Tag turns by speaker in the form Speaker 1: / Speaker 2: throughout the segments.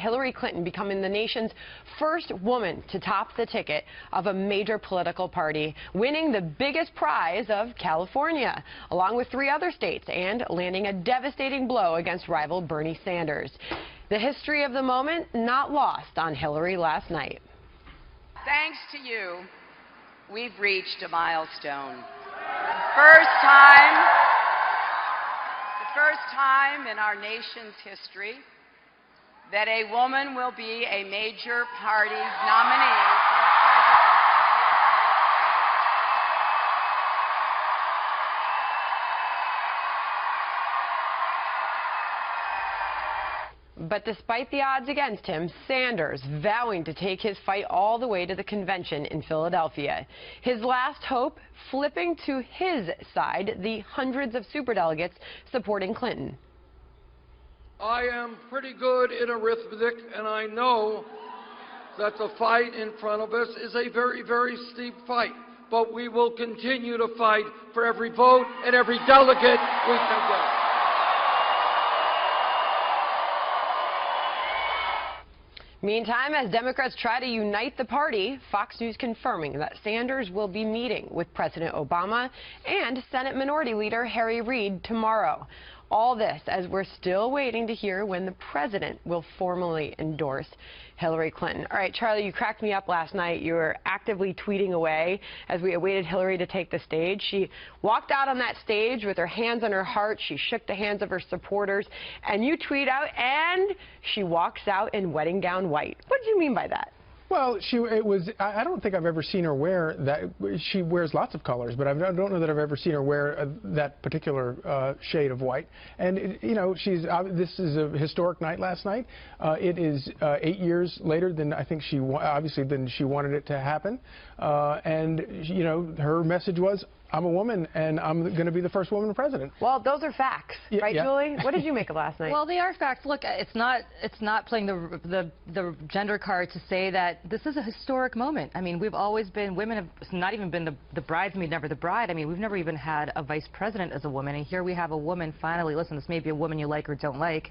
Speaker 1: Hillary Clinton becoming the nation's first woman to top the ticket of a major political party, winning the biggest prize of California, along with 3 other states, and landing a devastating blow against rival Bernie Sanders. The history of the moment not lost on Hillary last night.
Speaker 2: Thanks to you, we've reached a milestone. The first time in our nation's history that a woman will be a major party's nominee for president of the United States.
Speaker 1: But despite the odds against him, Sanders vowing to take his fight all the way to the convention in Philadelphia. His last hope, flipping to his side the hundreds of superdelegates supporting Clinton.
Speaker 3: I am pretty good in arithmetic, and I know that the fight in front of us is a very, very steep fight. But we will continue to fight for every vote and every delegate we can get.
Speaker 1: Meantime, as Democrats try to unite the party, Fox News confirming that Sanders will be meeting with President Obama and Senate Minority Leader Harry Reid tomorrow. All this as we're still waiting to hear when the president will formally endorse Hillary Clinton. All right, Charlie, you cracked me up last night. You were actively tweeting away as we awaited Hillary to take the stage. She walked out on that stage with her hands on her heart. She shook the hands of her supporters. And you tweet out, and she walks out in wedding gown white. What did you mean by that?
Speaker 4: Well, I don't think I've ever seen her wear that. She wears lots of colors, but I don't know that I've ever seen her wear that particular shade of white. And, you know, this is a historic night last night. It is 8 years later than I think she wanted it to happen. And, you know, her message was, I'm a woman, and I'm going to be the first woman president.
Speaker 1: Well, those are facts, right,
Speaker 4: yeah.
Speaker 1: Julie? What did you make of last night?
Speaker 5: Well, they are facts. Look, it's not playing the gender card to say that this is a historic moment. I mean, we've always been, women have not even been the bridesmaid, never the bride. I mean, we've never even had a vice president as a woman, and here we have a woman finally. Listen, this may be a woman you like or don't like,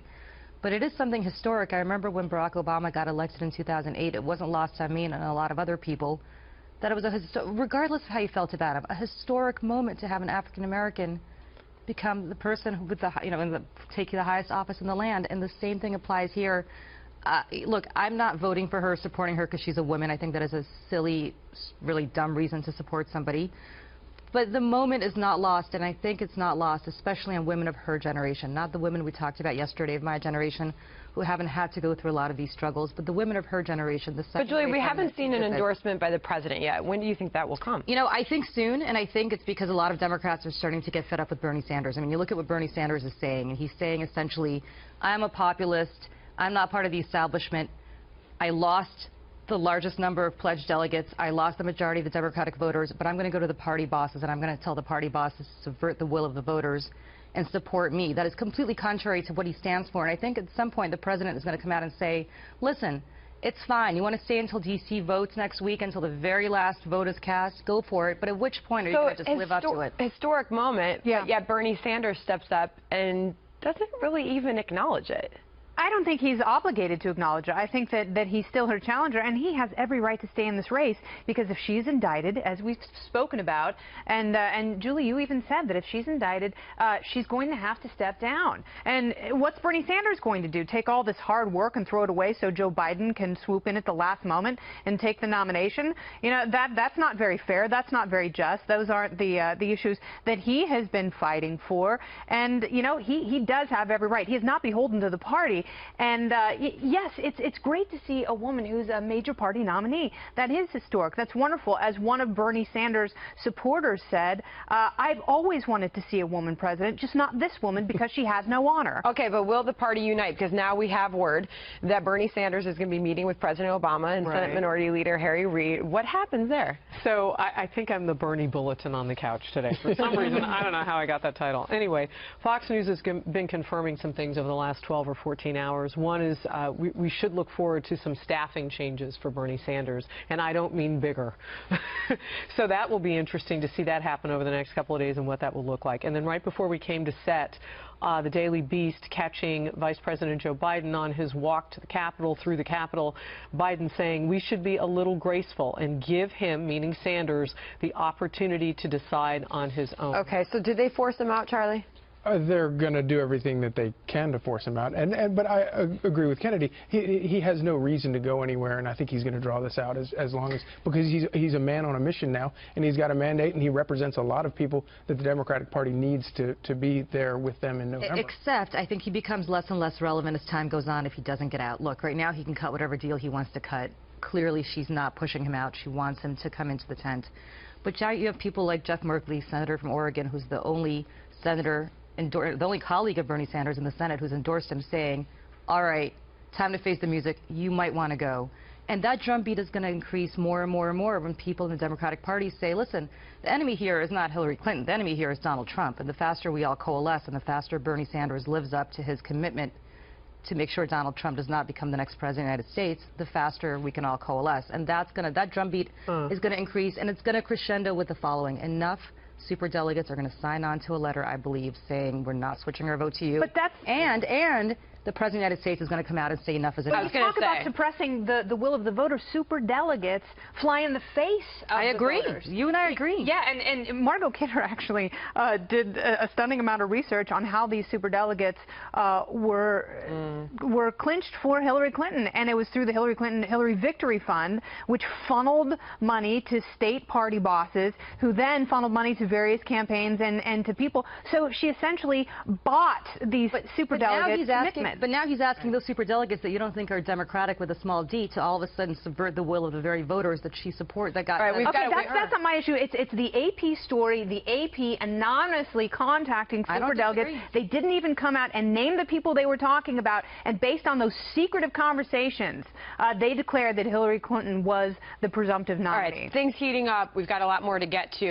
Speaker 5: but it is something historic. I remember when Barack Obama got elected in 2008, it wasn't lost on me and a lot of other people that it was regardless of how you felt about him, a historic moment to have an African-American become the person with the, take the highest office in the land. And the same thing applies here. Look, I'm not voting for her, supporting her because she's a woman. I think that is a silly, really dumb reason to support somebody. But the moment is not lost, and I think it's not lost, especially on women of her generation, not the women we talked about yesterday of my generation, who haven't had to go through a lot of these struggles, but the women of her generation.
Speaker 1: But Julie, we haven't seen an endorsement by the president yet. When do you think that will come?
Speaker 5: You know, I think soon, and I think it's because a lot of Democrats are starting to get fed up with Bernie Sanders. I mean, you look at what Bernie Sanders is saying, and he's saying essentially, I'm a populist, I'm not part of the establishment, I lost the largest number of pledged delegates, I lost the majority of the Democratic voters, but I'm going to go to the party bosses, and I'm going to tell the party bosses to subvert the will of the voters and support me. That is completely contrary to what he stands for. And I think at some point the president is going to come out and say, listen, it's fine. You want to stay until D.C. votes next week, until the very last vote is cast? Go for it. But at which point are you going to just live up to it?
Speaker 1: Historic moment, yeah. Yet Bernie Sanders steps up and doesn't really even acknowledge it.
Speaker 6: I don't think he's obligated to acknowledge it. I think that he's still her challenger, and he has every right to stay in this race, because if she's indicted, as we've spoken about, and Julie, you even said that if she's indicted, she's going to have to step down. And what's Bernie Sanders going to do? Take all this hard work and throw it away so Joe Biden can swoop in at the last moment and take the nomination? You know, that's not very fair. That's not very just. Those aren't the issues that he has been fighting for. And, you know, he does have every right. He is not beholden to the party. And yes, it's great to see a woman who's a major party nominee. That is historic. That's wonderful. As one of Bernie Sanders' supporters said, I've always wanted to see a woman president, just not this woman, because she has no honor.
Speaker 1: Okay, but will the party unite? Because now we have word that Bernie Sanders is going to be meeting with President Obama and Senate Minority Leader Harry Reid. What happens there?
Speaker 7: So I think I'm the Bernie bulletin on the couch today. For some reason, I don't know how I got that title. Anyway, Fox News has been confirming some things over the last 12 or 14 hours. One is we should look forward to some staffing changes for Bernie Sanders, and I don't mean bigger. So that will be interesting to see that happen over the next couple of days and what that will look like. And then right before we came to set, the Daily Beast catching Vice President Joe Biden on his walk to the Capitol, through the Capitol. Biden saying we should be a little graceful and give him, meaning Sanders, the opportunity to decide on his own.
Speaker 1: Okay, so did they force him out, Charlie?
Speaker 4: They're going to do everything that they can to force him out. But I agree with Kennedy. He has no reason to go anywhere, and I think he's going to draw this out as long as, because he's a man on a mission now, and he's got a mandate, and he represents a lot of people that the Democratic Party needs to be there with them in November.
Speaker 5: Except I think he becomes less and less relevant as time goes on if he doesn't get out. Look, right now he can cut whatever deal he wants to cut. Clearly she's not pushing him out. She wants him to come into the tent. But now you have people like Jeff Merkley, senator from Oregon, who's the only senator, the only colleague of Bernie Sanders in the Senate who's endorsed him, saying, all right, time to face the music, you might want to go. And that drumbeat is going to increase more and more and more when people in the Democratic Party say, listen, the enemy here is not Hillary Clinton, the enemy here is Donald Trump. And the faster we all coalesce and the faster Bernie Sanders lives up to his commitment to make sure Donald Trump does not become the next president of the United States, the faster we can all coalesce. And that drumbeat is going to increase, and it's going to crescendo with the following. Enough superdelegates are going to sign on to a letter, I believe, saying we're not switching our vote to you.
Speaker 6: But that's...
Speaker 5: And the President of the United States is going to come out and say enough is enough.
Speaker 6: But you talk about suppressing the will of the voters. Superdelegates fly in the face of
Speaker 5: I agree.
Speaker 6: The voters.
Speaker 5: You and I agree.
Speaker 6: Yeah, and Margot Kidder actually did a stunning amount of research on how these superdelegates were clinched for Hillary Clinton, and it was through the Hillary Victory Fund, which funneled money to state party bosses, who then funneled money to various campaigns and to people. So she essentially bought these superdelegates' commitment.
Speaker 5: But now he's asking those superdelegates that you don't think are Democratic with a small d to all of a sudden subvert the will of the very voters that she supports. That got.
Speaker 1: All right,
Speaker 6: that's not my issue. It's the AP story. The AP anonymously contacting superdelegates. They didn't even come out and name the people they were talking about. And based on those secretive conversations, they declared that Hillary Clinton was the presumptive nominee.
Speaker 1: All right, things heating up. We've got a lot more to get to.